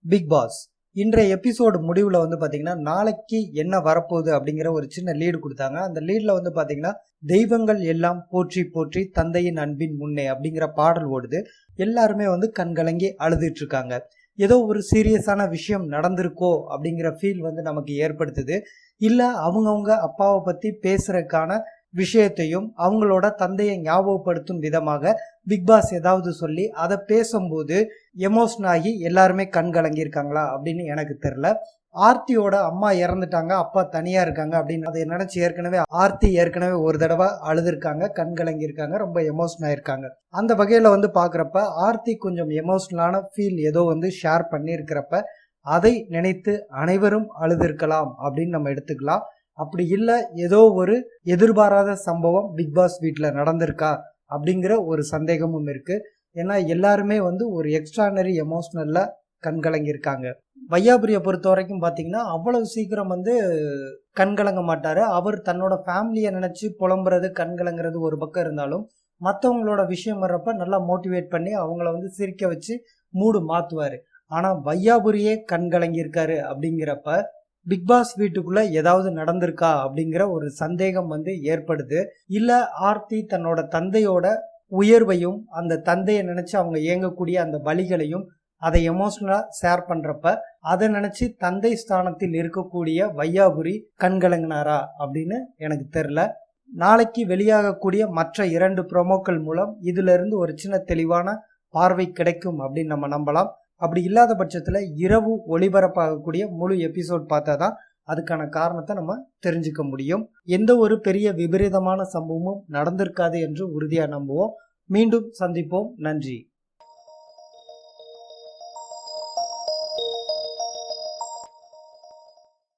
Big pass இன்றைய episode முடிவில் வந்து பார்த்தீங்கன்னா நாளைக்கு என்ன வரப்போகுது அப்படிங்கிற ஒரு சின்ன லீடு கொடுத்தாங்க. அந்த லீடில் வந்து பார்த்தீங்கன்னா தெய்வங்கள் எல்லாம் போற்றி போற்றி தந்தையின் அன்பின் முன்னே அப்படிங்கிற பாடல் ஓடுது. எல்லாருமே வந்து கண்கலங்கி அழுதுட்டு இருக்காங்க. ஏதோ ஒரு சீரியஸான விஷயம் நடந்திருக்கோ அப்படிங்கிற ஃபீல் வந்து நமக்கு ஏற்படுத்துது. இல்லை அவங்கவுங்க அப்பாவை பற்றி பேசுறதுக்கான விஷயத்தையும் அவங்களோட தந்தையை ஞாபகப்படுத்தும் விதமாக பிக்பாஸ் ஏதாவது சொல்லி அதை பேசும்போது எமோஷன் ஆகி எல்லாருமே கண் கலங்கியிருக்காங்களா அப்படின்னு எனக்கு தெரியல. ஆர்த்தியோட அம்மா இறந்துட்டாங்க, அப்பா தனியா இருக்காங்க அப்படின்னு அதை நினைச்சு ஆர்த்தி ஏற்கனவே ஒரு தடவை அழுதுருக்காங்க, கண் கலங்கியிருக்காங்க, ரொம்ப எமோஷன் ஆயிருக்காங்க. அந்த வகையில வந்து பாக்குறப்ப ஆர்த்தி கொஞ்சம் எமோஷனலான ஃபீல் ஏதோ வந்து ஷேர் பண்ணியிருக்கிறப்ப அதை நினைத்து அனைவரும் அழுதுருக்கலாம் அப்படின்னு நம்ம எடுத்துக்கலாம். அப்படி இல்லை ஏதோ ஒரு எதிர்பாராத சம்பவம் பிக்பாஸ் வீட்டில் நடந்திருக்கா அப்படிங்கிற ஒரு சந்தேகமும் இருக்கு. ஏன்னா எல்லாருமே வந்து ஒரு எக்ஸ்ட்ரானரி எமோஷனல்ல கண்கலங்கியிருக்காங்க. வையாபுரியை பொறுத்த வரைக்கும் பார்த்தீங்கன்னா அவ்வளவு சீக்கிரம் வந்து கண்கலங்க மாட்டாரு. அவர் தன்னோட ஃபேமிலியை நினைச்சு புலம்புறது கண்கலங்கிறது ஒரு பக்கம் இருந்தாலும் மற்றவங்களோட விஷயம் வர்றப்ப நல்லா மோட்டிவேட் பண்ணி அவங்கள வந்து சிரிக்க வச்சு மூடு மாத்துவாரு. ஆனா வையாபுரியே கண்கலங்கியிருக்காரு அப்படிங்கிறப்ப பிக்பாஸ் வீட்டுக்குள்ள ஏதாவது நடந்திருக்கா அப்படிங்கிற ஒரு சந்தேகம் வந்து ஏற்படுது. இல்ல ஆர்த்தி தன்னோட தந்தையோட உயர்வையும் அந்த தந்தையை நினைச்சு அவங்க இயங்கக்கூடிய அந்த வழிகளையும் அதை எமோஷனலா ஷேர் பண்றப்ப அதை நினைச்சு தந்தை ஸ்தானத்தில் இருக்கக்கூடிய வையாபுரி கண்கலங்கினாரா அப்படின்னு எனக்கு தெரியல. நாளைக்கு வெளியாகக்கூடிய மற்ற 2 ப்ரோமோக்கள் மூலம் இதுல இருந்து ஒரு சின்ன தெளிவான பார்வை கிடைக்கும் அப்படின்னு நம்ம நம்பலாம். அப்படி இல்லாத பட்சத்தில் இரவு ஒளிபரப்பாகக்கூடிய முழு எபிசோட் பார்த்தா தான் அதுக்கான காரணத்தை நம்ம தெரிஞ்சுக்க முடியும். எந்த ஒரு பெரிய விபரீதமான சம்பவமும் நடந்திருக்காது என்று உறுதியாக நம்புவோம். மீண்டும் சந்திப்போம். நன்றி.